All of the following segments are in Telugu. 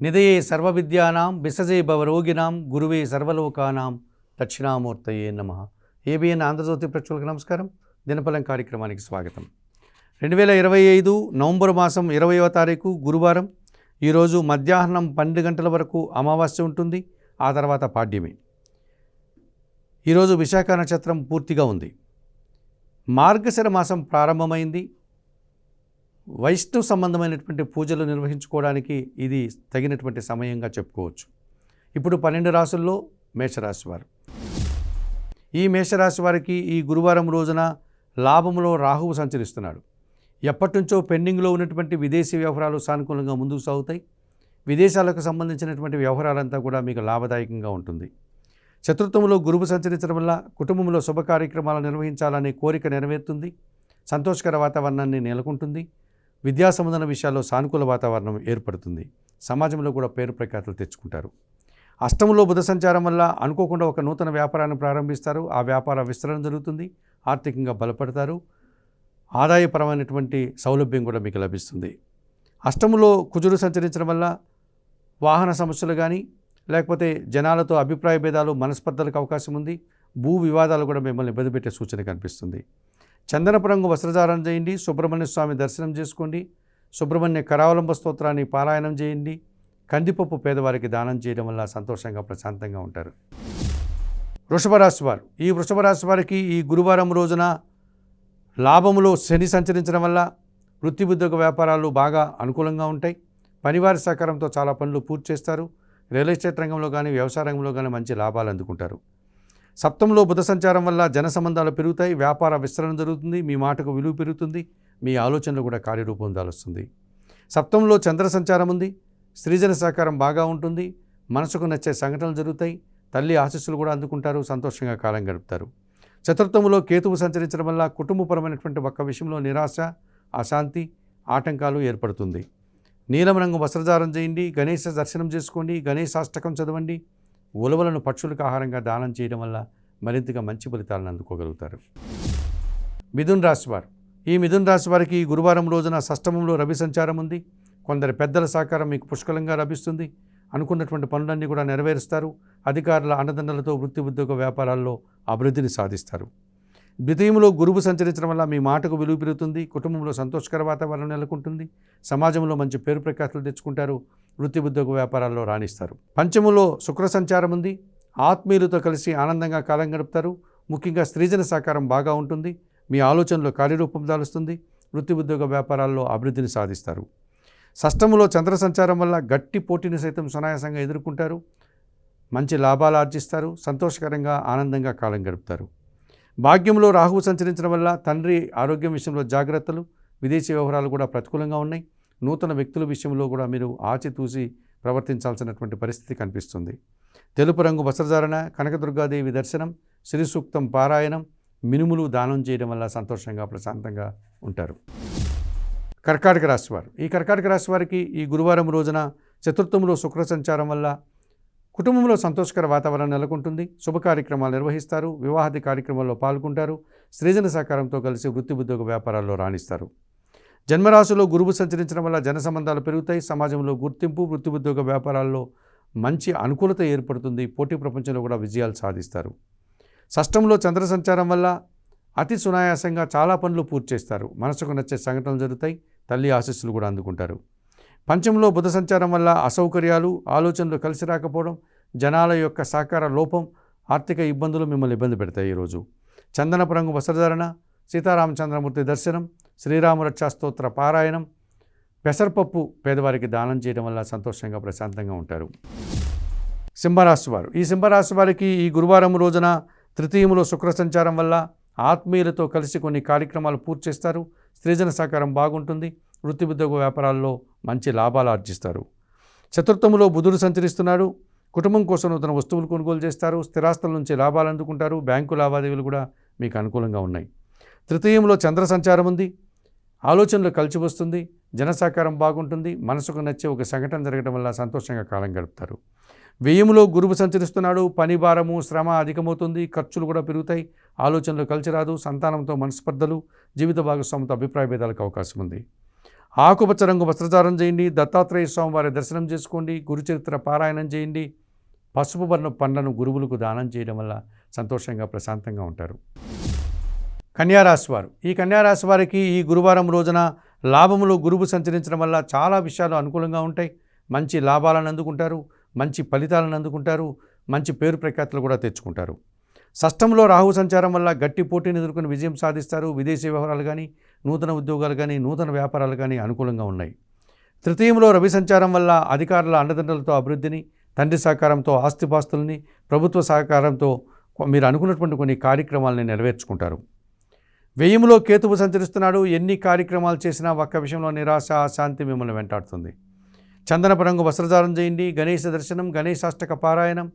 నిధయే సర్వవిద్యానాం విసజే భవరోగిణాం గురువే సర్వలోకానాం దక్షిణామూర్తయే నమః. ఏబిఎన్ ఆంధ్రజ్యోతి ప్రేక్షకులకు నమస్కారం. దినఫలం కార్యక్రమానికి స్వాగతం. 2025 నవంబర్ మాసం 20వ తారీఖు గురువారం. ఈరోజు మధ్యాహ్నం 12 గంటల వరకు అమావాస్య ఉంటుంది. ఆ తర్వాత పాడ్యమి. ఈరోజు విశాఖ నక్షత్రం పూర్తిగా ఉంది. మార్గశిర మాసం ప్రారంభమైంది. వైష్ణవ సంబంధమైనటువంటి పూజలు నిర్వహించుకోవడానికి ఇది తగినటువంటి సమయంగా చెప్పుకోవచ్చు. ఇప్పుడు 12 రాసుల్లో మేషరాశి వారు. ఈ మేషరాశి వారికి ఈ గురువారం రోజున లాభంలో రాహువు సంచరిస్తున్నాడు. ఎప్పటి నుంచో పెండింగ్లో ఉన్నటువంటి విదేశీ వ్యవహారాలు సానుకూలంగా ముందుకు సాగుతాయి. విదేశాలకు సంబంధించినటువంటి వ్యవహారాలంతా కూడా మీకు లాభదాయకంగా ఉంటుంది. చతుర్థంలో గురువు సంచరించడం వల్ల కుటుంబంలో శుభ కార్యక్రమాలు నిర్వహించాలనే కోరిక నెరవేరుతుంది. సంతోషకర వాతావరణాన్ని నెలకొంటుంది. విద్యా సంబంధన విషయాల్లో సానుకూల వాతావరణం ఏర్పడుతుంది. సమాజంలో కూడా పేరు ప్రఖ్యాతులు తెచ్చుకుంటారు. అష్టమంలో బుధ సంచారం వల్ల అనుకోకుండా ఒక నూతన వ్యాపారాన్ని ప్రారంభిస్తారు. ఆ వ్యాపార విస్తరణ జరుగుతుంది. ఆర్థికంగా బలపడతారు. ఆదాయపరమైనటువంటి సౌలభ్యం కూడా మీకు లభిస్తుంది. అష్టమంలో కుజుడు సంచరించడం వల్ల వాహన సమస్యలు కానీ లేకపోతే జనాలతో అభిప్రాయ భేదాలు మనస్పర్ధలకు అవకాశం ఉంది. భూ వివాదాలు కూడా మిమ్మల్ని ఇబ్బంది పెట్టే సూచన కనిపిస్తుంది. చందనపు రంగు వస్త్రధారణ చేయండి. సుబ్రహ్మణ్య స్వామి దర్శనం చేసుకోండి. సుబ్రహ్మణ్య కరావలంబ స్తోత్రాన్ని పారాయణం చేయండి. కందిపప్పు పేదవారికి దానం చేయడం వల్ల సంతోషంగా ప్రశాంతంగా ఉంటారు. వృషభ రాశి వారు. ఈ వృషభ రాశి వారికి ఈ గురువారం రోజున లాభములో శని సంచరించడం వల్ల వృత్తి ఉద్యోగ వ్యాపారాలు బాగా అనుకూలంగా ఉంటాయి. పనివారి సహకారంతో చాలా పనులు పూర్తి చేస్తారు. రియల్ ఎస్టేట్ రంగంలో కానీ వ్యవసాయ రంగంలో కానీ మంచి లాభాలు అందుకుంటారు. సప్తంలో బుధ సంచారం వల్ల జన సంబంధాలు పెరుగుతాయి. వ్యాపార విస్తరణ జరుగుతుంది. మీ మాటకు విలువ పెరుగుతుంది. మీ ఆలోచనలు కూడా కార్యరూపం దాలుస్తుంది. సప్తంలో చంద్ర సంచారం ఉంది. స్త్రీజన సహకారం బాగా ఉంటుంది. మనసుకు నచ్చే సంఘటనలు జరుగుతాయి. తల్లి ఆశీస్సులు కూడా అందుకుంటారు. సంతోషంగా కాలం గడుపుతారు. చతుర్థంలో కేతువు సంచరించడం వల్ల కుటుంబపరమైనటువంటి ఒక్క విషయంలో నిరాశ, అశాంతి, ఆటంకాలు ఏర్పడుతుంది. నీలం రంగు వస్త్రధారణ చేయండి. గణేశ దర్శనం చేసుకోండి. గణేశాష్టకం చదవండి. ఉలవలను పక్షులకు ఆహారంగా దానం చేయడం వల్ల మరింతగా మంచి ఫలితాలను అందుకోగలుగుతారు. మిథున్ రాశి వారు. ఈ మిథున్ రాశి వారికి ఈ గురువారం రోజున షష్టమంలో రవి సంచారం ఉంది. కొందరి పెద్దల సహకారం మీకు పుష్కలంగా లభిస్తుంది. అనుకున్నటువంటి పనులన్నీ కూడా నెరవేరుస్తారు. అధికారుల అండదండలతో వృత్తి ఉద్యోగ వ్యాపారాల్లో అభివృద్ధిని సాధిస్తారు. ద్వితీయంలో గురువు సంచరించడం వల్ల మీ మాటకు విలువ పెరుగుతుంది. కుటుంబంలో సంతోషకర వాతావరణం నెలకొంటుంది. సమాజంలో మంచి పేరు ప్రఖ్యాతులు తెచ్చుకుంటారు. వృత్తి ఉద్యోగ వ్యాపారాల్లో రాణిస్తారు. పంచములో శుక్ర సంచారం ఉంది. ఆత్మీయులతో కలిసి ఆనందంగా కాలం గడుపుతారు. ముఖ్యంగా స్త్రీజన సహకారం బాగా ఉంటుంది. మీ ఆలోచనలో కార్యరూపం దాలుస్తుంది. వృత్తి ఉద్యోగ వ్యాపారాల్లో అభివృద్ధిని సాధిస్తారు. షష్టములో చంద్ర సంచారం వల్ల గట్టి పోటీని సైతం సునాయాసంగా ఎదుర్కొంటారు. మంచి లాభాలు ఆర్జిస్తారు. సంతోషకరంగా ఆనందంగా కాలం గడుపుతారు. భాగ్యంలో రాహువు సంచరించడం వల్ల తండ్రి ఆరోగ్యం విషయంలో జాగ్రత్తలు, విదేశీ వ్యవహారాలు కూడా ప్రతికూలంగా ఉన్నాయి. నూతన వ్యక్తుల విషయంలో కూడా మీరు ఆచితూసి ప్రవర్తించాల్సినటువంటి పరిస్థితి కనిపిస్తుంది. తెలుపు రంగు వస్త్రధారణ, కనకదుర్గాదేవి దర్శనం, శ్రీ సూక్తం పారాయణం, మినుములు దానం చేయడం వల్ల సంతోషంగా ప్రశాంతంగా ఉంటారు. కర్కాటక రాశి వారు. ఈ కర్కాటక రాశి వారికి ఈ గురువారం రోజున చతుర్థంలో శుక్ర సంచారం వల్ల కుటుంబంలో సంతోషకర వాతావరణం నెలకొంటుంది. శుభ కార్యక్రమాలు నిర్వహిస్తారు. వివాహాది కార్యక్రమాల్లో పాల్గొంటారు. స్త్రీజన సహకారంతో కలిసి వృత్తి ఉద్యోగ వ్యాపారాల్లో రాణిస్తారు. జన్మరాశిలో గురువు సంచరించడం వల్ల జన సంబంధాలు పెరుగుతాయి. సమాజంలో గుర్తింపు, వృత్తి ఉద్యోగ వ్యాపారాల్లో మంచి అనుకూలత ఏర్పడుతుంది. పోటీ ప్రపంచంలో కూడా విజయాలు సాధిస్తారు. షష్టంలో చంద్ర సంచారం వల్ల అతి సునాయాసంగా చాలా పనులు పూర్తి చేస్తారు. మనసుకు నచ్చే సంఘటనలు జరుగుతాయి. తల్లి ఆశీస్సులు కూడా అందుకుంటారు. పంచంలో బుధ సంచారం వల్ల అసౌకర్యాలు, ఆలోచనలు కలిసి రాకపోవడం, జనాల యొక్క సహకార లోపం, ఆర్థిక ఇబ్బందులు మిమ్మల్ని ఇబ్బంది పెడతాయి. ఈరోజు చందనపు రంగు వస్త్రధారణ, సీతారామచంద్రమూర్తి దర్శనం, శ్రీరామరక్షా స్తోత్ర పారాయణం, పెసరపప్పు పేదవారికి దానం చేయడం వల్ల సంతోషంగా ప్రశాంతంగా ఉంటారు. సింహరాశి వారు. ఈ సింహరాశి వారికి ఈ గురువారం రోజున తృతీయంలో శుక్ర సంచారం వల్ల ఆత్మీయులతో కలిసి కొన్ని కార్యక్రమాలు పూర్తి చేస్తారు. స్త్రీజన సహకారం బాగుంటుంది. వృత్తి ఉద్యోగ వ్యాపారాల్లో మంచి లాభాలు ఆర్జిస్తారు. చతుర్థములో బుధుడు సంచరిస్తున్నాడు. కుటుంబం కోసం నూతన వస్తువులు కొనుగోలు చేస్తారు. స్థిరాస్తుల నుంచి లాభాలు అందుకుంటారు. బ్యాంకు లావాదేవీలు కూడా మీకు అనుకూలంగా ఉన్నాయి. తృతీయంలో చంద్ర సంచారం ఉంది. ఆలోచనలు కలిసి వస్తుంది. జన సహకారం బాగుంటుంది. మనసుకు నచ్చే ఒక సంఘటన జరగడం వల్ల సంతోషంగా కాలం గడుపుతారు. వ్యయములో గురువు సంచరిస్తున్నాడు. పని భారము, శ్రమ అధికమవుతుంది. ఖర్చులు కూడా పెరుగుతాయి. ఆలోచనలు కలిసి రాదు. సంతానంతో మనస్పర్ధలు, జీవిత భాగస్వామితో అభిప్రాయ భేదాలకు అవకాశం ఉంది. ఆకుపచ్చ రంగు వస్త్రధారణ చేయండి. దత్తాత్రేయ స్వామి వారి దర్శనం చేసుకోండి. గురుచరిత్ర పారాయణం చేయండి. పసుపు వర్ణ పండ్లను గురువులకు దానం చేయడం వల్ల సంతోషంగా ప్రశాంతంగా ఉంటారు. కన్యారాశి వారు, ఈ కన్యారాశి వారికి ఈ గురువారం రోజున లాభములో గురువు సంచరించడం వల్ల చాలా విషయాలు అనుకూలంగా ఉంటాయి. మంచి లాభాలను అందుకుంటారు, మంచి ఫలితాలను అందుకుంటారు, మంచి పేరు ప్రఖ్యాతులు కూడా తెచ్చుకుంటారు. షష్టంలో రాహు సంచారం వల్ల గట్టి పోటీని ఎదుర్కొని విజయం సాధిస్తారు. విదేశీ వ్యవహారాలు కానీ, నూతన ఉద్యోగాలు కానీ, నూతన వ్యాపారాలు కానీ అనుకూలంగా ఉన్నాయి. తృతీయంలో రవి సంచారం వల్ల అధికారుల అండదండలతో అభివృద్ధిని, తండ్రి సహకారంతో ఆస్తిపాస్తుల్ని, ప్రభుత్వ సహకారంతో మీరు అనుకున్నటువంటి కొన్ని కార్యక్రమాలని నెరవేర్చుకుంటారు. వ్యయంలో కేతువు సంచరిస్తున్నాడు. ఎన్ని కార్యక్రమాలు చేసినా ఒక్క విషయంలో నిరాశ, అశాంతి మిమ్మల్ని వెంటాడుతుంది. చందనపు రంగు వస్త్రధారణ చేయండి. గణేశ దర్శనం, గణేశాష్టక పారాయణం,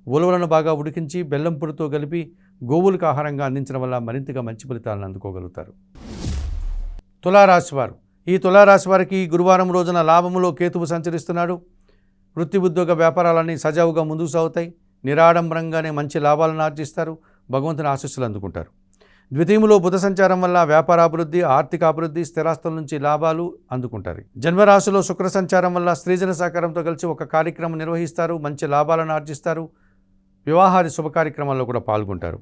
ఉలవలను బాగా ఉడికించి బెల్లం పొడితో కలిపి గోవులకు ఆహారంగా అందించడం వల్ల మరింతగా మంచి ఫలితాలను అందుకోగలుగుతారు. తులారాశి వారు, ఈ తులారాశి వారికి గురువారం రోజున లాభములో కేతువు సంచరిస్తున్నాడు. వృత్తి ఉద్యోగ వ్యాపారాలన్నీ సజావుగా ముందుకు సాగుతాయి. నిరాడంబరంగానే మంచి లాభాలను ఆర్జిస్తారు. భగవంతుని ఆశీస్సులు అందుకుంటారు. ద్వితీయంలో బుధ సంచారం వల్ల వ్యాపారాభివృద్ధి, ఆర్థిక అభివృద్ధి, స్థిరాస్తుల నుంచి లాభాలు అందుకుంటారు. జన్మరాశిలో శుక్ర సంచారం వల్ల స్త్రీజన సహకారంతో కలిసి ఒక కార్యక్రమం నిర్వహిస్తారు. మంచి లాభాలను ఆర్జిస్తారు. వివాహాది శుభ కార్యక్రమాల్లో కూడా పాల్గొంటారు.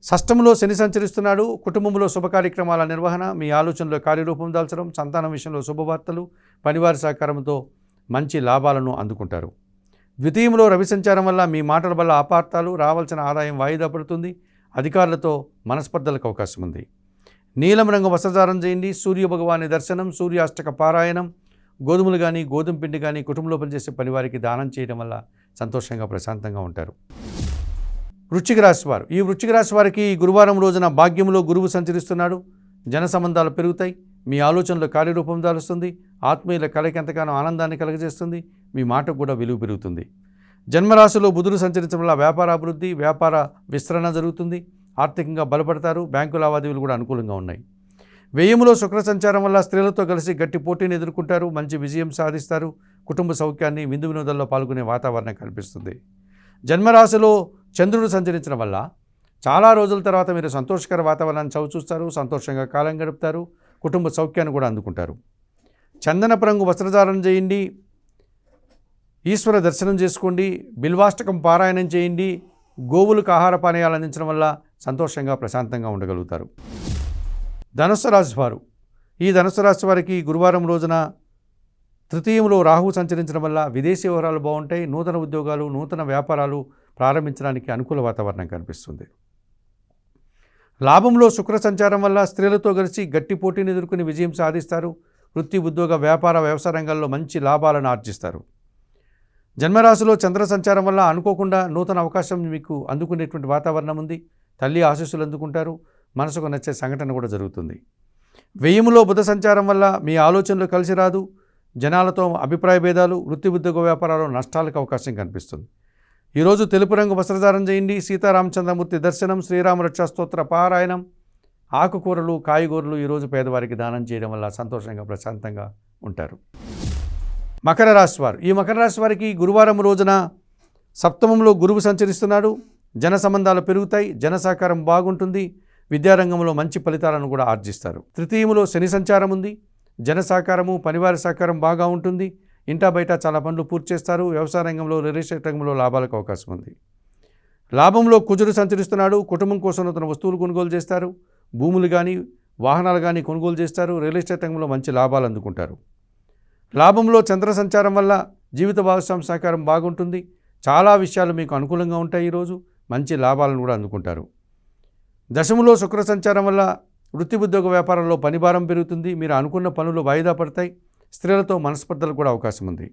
షష్టంలో శని సంచరిస్తున్నాడు. కుటుంబంలో శుభ కార్యక్రమాల నిర్వహణ, మీ ఆలోచనలో కార్యరూపం దాల్చడం, సంతానం విషయంలో శుభవార్తలు, పనివారి సహకారంతో మంచి లాభాలను అందుకుంటారు. ద్వితీయంలో రవి సంచారం వల్ల మీ మాటల వల్ల అపార్థాలు, రావాల్సిన ఆదాయం వాయిదా పడుతుంది. అధికారులతో మనస్పర్ధలకు అవకాశం ఉంది. నీలం రంగు వస్త్రధారణ చేయండి. సూర్య భగవాని దర్శనం, సూర్యాష్టక పారాయణం, గోధుమలు కానీ, గోధుమ పిండి కానీ కుటుంబంలో పనిచేసే పనివారికి దానం చేయడం వల్ల సంతోషంగా ప్రశాంతంగా ఉంటారు. వృశ్చిక రాశి వారు, ఈ వృశ్చిక రాశి వారికి ఈ గురువారం రోజున భాగ్యంలో గురువు సంచరిస్తున్నాడు. జన సంబంధాలు పెరుగుతాయి. మీ ఆలోచనలో కార్యరూపం దాలుస్తుంది. ఆత్మీయుల కలయిక ఎంతగానో ఆనందాన్ని కలగజేస్తుంది. మీ మాటకు కూడా విలువ పెరుగుతుంది. జన్మరాశిలో బుధుడు సంచరించడం వల్ల వ్యాపారాభివృద్ధి, వ్యాపార విస్తరణ జరుగుతుంది. ఆర్థికంగా బలపడతారు. బ్యాంకు లావాదేవీలు కూడా అనుకూలంగా ఉన్నాయి. వ్యయములో శుక్ర సంచారం వల్ల స్త్రీలతో కలిసి గట్టి పోటీని ఎదుర్కొంటారు. మంచి విజయం సాధిస్తారు. కుటుంబ సౌఖ్యాన్ని, విందు వినోదాల్లో పాల్గొనే వాతావరణం కనిపిస్తుంది. జన్మరాశిలో చంద్రుడు సంచరించడం వల్ల చాలా రోజుల తర్వాత మీరు సంతోషకర వాతావరణాన్ని చవిచూస్తారు. సంతోషంగా కాలం గడుపుతారు. కుటుంబ సౌఖ్యాన్ని కూడా అందుకుంటారు. చందనపు రంగు వస్త్రధారణ చేయండి. ఈశ్వర దర్శనం చేసుకోండి. బిల్వాష్టకం పారాయణం చేయండి. గోవులకు ఆహార పానీయాలు అందించడం వల్ల సంతోషంగా ప్రశాంతంగా ఉండగలుగుతారు. ధనుస్సు రాశి వారు, ఈ ధనుస్సు రాశి వారికి గురువారం రోజున తృతీయంలో రాహు సంచరించడం వల్ల విదేశీ వ్యవహారాలు బాగుంటాయి. నూతన ఉద్యోగాలు, నూతన వ్యాపారాలు ప్రారంభించడానికి అనుకూల వాతావరణం కనిపిస్తుంది. లాభంలో శుక్ర సంచారం వల్ల స్త్రీలతో కలిసి గట్టి పోటీని ఎదుర్కొని విజయం సాధిస్తారు. వృత్తి ఉద్యోగ వ్యాపార వ్యవసాయ రంగాల్లో మంచి లాభాలను ఆర్జిస్తారు. జన్మరాశిలో చంద్ర సంచారం వల్ల అనుకోకుండా నూతన అవకాశం మీకు అందుకునేటువంటి వాతావరణం ఉంది. తల్లి ఆశీస్సులు అందుకుంటారు. మనసుకు నచ్చే సంఘటన కూడా జరుగుతుంది. వ్యయములో బుధ సంచారం వల్ల మీ ఆలోచనలు కలిసి రాదు. జనాలతో అభిప్రాయ భేదాలు, వృత్తి ఉద్యోగ వ్యాపారాల్లో నష్టాలకు అవకాశం కనిపిస్తుంది. ఈరోజు తెలుపు రంగు వస్త్రధారణ చేయండి. సీతారామచంద్రమూర్తి దర్శనం, శ్రీరామ రక్షా స్తోత్ర పారాయణం, ఆకుకూరలు, కాయగూరలు ఈరోజు పేదవారికి దానం చేయడం వల్ల సంతోషంగా ప్రశాంతంగా ఉంటారు. మకర రాశి వారు, ఈ మకర రాశి వారికి గురువారం రోజున సప్తమంలో గురువు సంచరిస్తున్నాడు. జన సంబంధాలు పెరుగుతాయి. జన సహకారం బాగుంటుంది. విద్యారంగంలో మంచి ఫలితాలను కూడా ఆర్జిస్తారు. తృతీయంలో శని సంచారం ఉంది. జన సహకారము, పనివారి సహకారం బాగా ఉంటుంది. ఇంటా బయట చాలా పనులు పూర్తి చేస్తారు. వ్యవసాయ రంగంలో, రియల్ ఎస్టేట్ రంగంలో లాభాలకు అవకాశం ఉంది. లాభంలో కుజుడు సంచరిస్తున్నాడు. కుటుంబం కోసం నూతన వస్తువులు కొనుగోలు చేస్తారు. భూములు కానీ, వాహనాలు కానీ కొనుగోలు చేస్తారు. రియల్ ఎస్టేట్ రంగంలో మంచి లాభాలు అందుకుంటారు. లాభంలో చంద్ర సంచారం వల్ల జీవిత భాగస్వామి సహకారం బాగుంటుంది. చాలా విషయాలు మీకు అనుకూలంగా ఉంటాయి. ఈరోజు మంచి లాభాలను కూడా అందుకుంటారు. దశములో శుక్ర సంచారం వల్ల వృత్తి ఉద్యోగ వ్యాపారంలో పనిభారం పెరుగుతుంది. మీరు అనుకున్న పనులు వాయిదా పడతాయి. స్త్రీలతో మనస్పర్ధలకు కూడా అవకాశం ఉంది.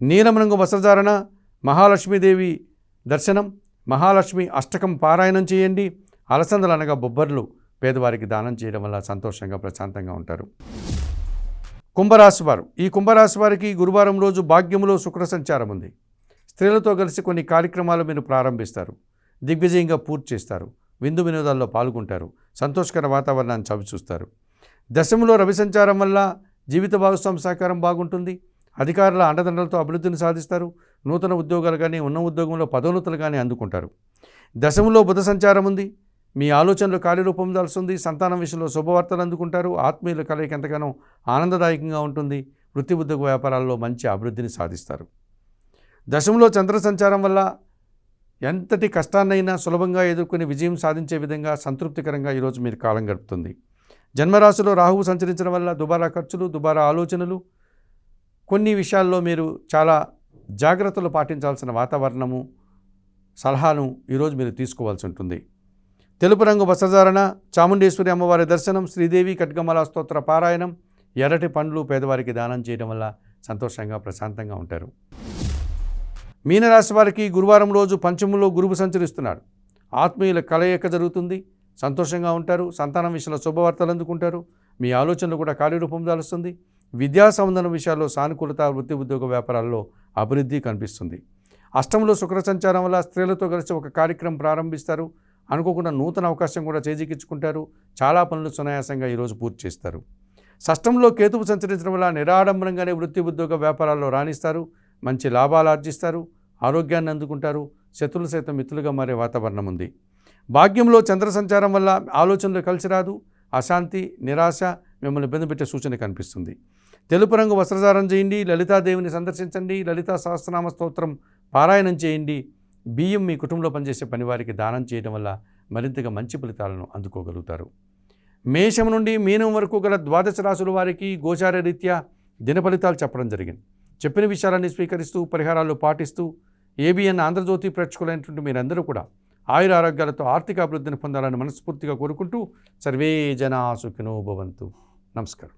నీలం రంగు వస్త్రధారణ, మహాలక్ష్మీదేవి దర్శనం, మహాలక్ష్మి అష్టకం పారాయణం చేయండి. అలసందలు అనగా బొబ్బర్లు పేదవారికి దానం చేయడం వల్ల సంతోషంగా ప్రశాంతంగా ఉంటారు. కుంభరాశి వారు, ఈ కుంభరాశి వారికి గురువారం రోజు భాగ్యములో శుక్ర సంచారం ఉంది. స్త్రీలతో కలిసి కొన్ని కార్యక్రమాలు మీరు ప్రారంభిస్తారు. దిగ్విజయంగా పూర్తి చేస్తారు. విందు వినోదాల్లో పాల్గొంటారు. సంతోషకర వాతావరణాన్ని చవిచూస్తారు. దశములో రవి సంచారం వల్ల జీవిత భాగస్వామి సహకారం బాగుంటుంది. అధికారుల అండదండలతో అభివృద్ధిని సాధిస్తారు. నూతన ఉద్యోగాలు కానీ, ఉన్న ఉద్యోగంలో పదోన్నతులు కానీ అందుకుంటారు. దశములో బుధ సంచారం ఉంది. మీ ఆలోచనలు కార్యరూపం దాల్చుతుంది. సంతానం విషయంలో శుభవార్తలు అందుకుంటారు. ఆత్మీయుల కలయిక ఎంతగానో ఆనందదాయకంగా ఉంటుంది. వృత్తి ఉద్యోగ వ్యాపారాల్లో మంచి అభివృద్ధిని సాధిస్తారు. దశంలో చంద్ర సంచారం వల్ల ఎంతటి కష్టాన్నైనా సులభంగా ఎదుర్కొని విజయం సాధించే విధంగా సంతృప్తికరంగా ఈరోజు మీరు కాలం గడుపుతుంది. జన్మరాశిలో రాహువు సంచరించడం వల్ల దుబారా ఖర్చులు, దుబారా ఆలోచనలు, కొన్ని విషయాల్లో మీరు చాలా జాగ్రత్తలు పాటించాల్సిన వాతావరణము, సలహాను ఈరోజు మీరు తీసుకోవాల్సి ఉంటుంది. తెలుపు రంగు వస్త్రధారణ, చాముండేశ్వరి అమ్మవారి దర్శనం, శ్రీదేవి ఖడ్గమాల స్తోత్ర పారాయణం, ఎర్రటి పండ్లు పేదవారికి దానం చేయడం వల్ల సంతోషంగా ప్రశాంతంగా ఉంటారు. మీనరాశి వారికి గురువారం రోజు పంచమంలో గురువు సంచరిస్తున్నాడు. ఆత్మీయుల కలయిక జరుగుతుంది. సంతోషంగా ఉంటారు. సంతానం విషయంలో శుభవార్తలు అందుకుంటారు. మీ ఆలోచనలు కూడా కార్యరూపం దాలుస్తుంది. విద్యా సంబంధం విషయాల్లో సానుకూలత, వృత్తి ఉద్యోగ వ్యాపారాల్లో అభివృద్ధి కనిపిస్తుంది. అష్టంలో శుక్ర సంచారం వల్ల స్త్రీలతో కలిసి ఒక కార్యక్రమం ప్రారంభిస్తారు. అనుకోకుండా నూతన అవకాశం కూడా చేజిక్కించుకుంటారు. చాలా పనులు సునాయాసంగా ఈరోజు పూర్తి చేస్తారు. షష్టంలో కేతువు సంచరించడం వల్ల నిరాడంబరంగానే వృత్తి ఉద్యోగ వ్యాపారాల్లో రాణిస్తారు. మంచి లాభాలు ఆర్జిస్తారు. ఆరోగ్యాన్ని అందుకుంటారు. శత్రువులు సైతం మిత్రులుగా మారే వాతావరణం ఉంది. భాగ్యంలో చంద్ర సంచారం వల్ల ఆలోచనలు కలిసి రాదు. అశాంతి, నిరాశ మిమ్మల్ని ఇబ్బంది పెట్టే సూచన కనిపిస్తుంది. తెలుపు రంగు వస్త్రధారణ చేయండి. లలితాదేవిని సందర్శించండి. లలితా సహస్రనామ స్తోత్రం పారాయణం చేయండి. బియ్యం మీ కుటుంబంలో పనిచేసే పనివారికి దానం చేయడం వల్ల మరింతగా మంచి ఫలితాలను అందుకోగలుగుతారు. మేషం నుండి మీనం వరకు గల ద్వాదశ రాశుల వారికి గోచార రీత్యా దిన ఫలితాలు చెప్పడం జరిగింది. చెప్పిన విషయాలన్నీ స్వీకరిస్తూ పరిహారాలు పాటిస్తూ ఏబిఎన్ ఆంధ్రజ్యోతి ప్రేక్షకులైనటువంటి మీరందరూ కూడా ఆయుర ఆరోగ్యాలతో ఆర్థిక అభివృద్ధిని పొందాలని మనస్ఫూర్తిగా కోరుకుంటూ సర్వే జనా సుఖినో భవంతు. నమస్కారం.